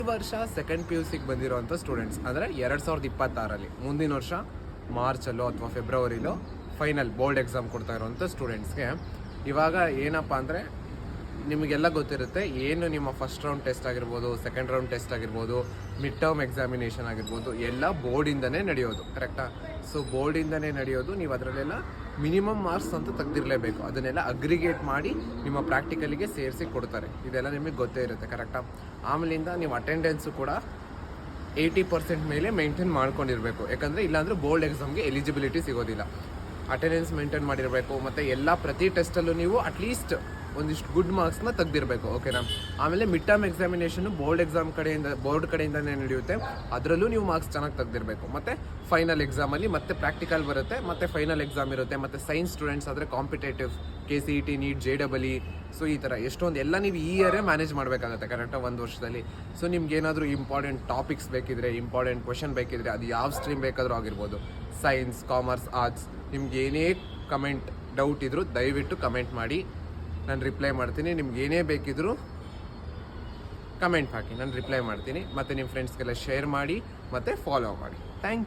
ಈ ವರ್ಷ second PUC ಬಂದಿರೋಂಥ students ಅಂದರೆ 2026 ಮುಂದಿನ ವರ್ಷ ಮಾರ್ಚಲ್ಲೋ ಅಥವಾ ಫೆಬ್ರವರಿಲೋ ಫೈನಲ್ ಬೋರ್ಡ್ ಎಕ್ಸಾಮ್ ಕೊಡ್ತಾ ಇರೋವಂಥ ಸ್ಟೂಡೆಂಟ್ಸ್ಗೆ ಇವಾಗ ಏನಪ್ಪ ಅಂದರೆ ನಿಮಗೆಲ್ಲ ಗೊತ್ತಿರುತ್ತೆ ಏನು ನಿಮ್ಮ ಫಸ್ಟ್ ರೌಂಡ್ ಟೆಸ್ಟ್ ಆಗಿರ್ಬೋದು, ಸೆಕೆಂಡ್ ರೌಂಡ್ ಟೆಸ್ಟ್ ಆಗಿರ್ಬೋದು, ಮಿಡ್ ಟರ್ಮ್ ಎಕ್ಸಾಮಿನೇಷನ್ ಆಗಿರ್ಬೋದು, ಎಲ್ಲ ಬೋರ್ಡಿಂದನೇ ನಡೆಯೋದು. ಕರೆಕ್ಟಾ? ಸೊ ಬೋರ್ಡಿಂದನೇ ನಡೆಯೋದು. ನೀವು ಅದರಲ್ಲೆಲ್ಲ ಮಿನಿಮಮ್ ಮಾರ್ಕ್ಸ್ ಅಂತ ತೆಗೆದಿರಲೇಬೇಕು. ಅದನ್ನೆಲ್ಲ ಅಗ್ರಿಗೇಟ್ ಮಾಡಿ ನಿಮ್ಮ ಪ್ರಾಕ್ಟಿಕಲಿಗೆ ಸೇರಿಸಿ ಕೊಡ್ತಾರೆ. ಇದೆಲ್ಲ ನಿಮಗೆ ಗೊತ್ತೇ ಇರುತ್ತೆ. ಕರೆಕ್ಟಾ? ಆಮೇಲಿಂದ ನೀವು ಅಟೆಂಡೆನ್ಸು ಕೂಡ 80% ಮೇಲೆ ಮೇಂಟೈನ್ ಮಾಡ್ಕೊಂಡಿರಬೇಕು. ಯಾಕಂದರೆ ಇಲ್ಲಾಂದರೆ ಬೋರ್ಡ್ ಎಕ್ಸಾಮ್ಗೆ ಎಲಿಜಿಬಿಲಿಟಿ ಸಿಗೋದಿಲ್ಲ. ಅಟೆಂಡೆನ್ಸ್ ಮೇಂಟೈನ್ ಮಾಡಿರಬೇಕು. ಮತ್ತು ಎಲ್ಲ ಪ್ರತಿ ಟೆಸ್ಟಲ್ಲೂ ನೀವು ಅಟ್ಲೀಸ್ಟ್ ಒಂದಿಷ್ಟು ಗುಡ್ ಮಾರ್ಕ್ಸ್ನ ತೆಗೆದಿರಬೇಕು. ಓಕೆನಾ? ಆಮೇಲೆ ಮಿಡ್ ಟರ್ಮ್ ಎಕ್ಸಾಮಿನೇಷನು ಬೋರ್ಡ್ ಕಡೆಯಿಂದನೇ ನಡೆಯುತ್ತೆ. ಅದರಲ್ಲೂ ನೀವು ಮಾರ್ಕ್ಸ್ ಚೆನ್ನಾಗಿ ತೆಗೆದಿರಬೇಕು. ಮತ್ತು ಫೈನಲ್ ಎಕ್ಸಾಮಲ್ಲಿ ಮತ್ತೆ ಪ್ರಾಕ್ಟಿಕಲ್ ಬರುತ್ತೆ, ಮತ್ತು ಫೈನಲ್ ಎಕ್ಸಾಮ್ ಇರುತ್ತೆ. ಮತ್ತು ಸೈನ್ಸ್ ಸ್ಟೂಡೆಂಟ್ಸ್ ಆದರೆ competitive, KCET, NEET, JEE, so ಈ ಥರ ಎಷ್ಟೊಂದು ಎಲ್ಲ ನೀವು ಈ ಇಯರೇ ಮ್ಯಾನೇಜ್ ಮಾಡಬೇಕಾಗುತ್ತೆ. ಕರೆಕ್ಟಾಗಿ ಒಂದು ವರ್ಷದಲ್ಲಿ. ಸೊ ನಿಮ್ಗೆ ಏನಾದರೂ ಇಂಪಾರ್ಟೆಂಟ್ ಟಾಪಿಕ್ಸ್ ಬೇಕಿದ್ರೆ, ಇಂಪಾರ್ಟೆಂಟ್ ಕ್ವೆಶನ್ ಬೇಕಿದ್ರೆ, ಅದು ಯಾವ ಸ್ಟ್ರೀಮ್ ಬೇಕಾದರೂ ಆಗಿರ್ಬೋದು, ಸೈನ್ಸ್, ಕಾಮರ್ಸ್, ಆರ್ಟ್ಸ್, ನಿಮ್ಗೆ ಏನೇ ಕಮೆಂಟ್ ಡೌಟ್ ಇದ್ದರೂ ದಯವಿಟ್ಟು ಕಮೆಂಟ್ ಮಾಡಿ, ನಾನು ರಿಪ್ಲೈ ಮಾಡ್ತೀನಿ. ನಿಮ್ಗೆ ಏನೇ ಬೇಕಿದ್ರೂ ಕಮೆಂಟ್ ಹಾಕಿ, ನಾನು ರಿಪ್ಲೈ ಮಾಡ್ತೀನಿ. ಮತ್ತು ನಿಮ್ಮ ಫ್ರೆಂಡ್ಸ್ಗೆಲ್ಲ ಶೇರ್ ಮಾಡಿ ಮತ್ತು ಫಾಲೋ ಮಾಡಿ. Thank you.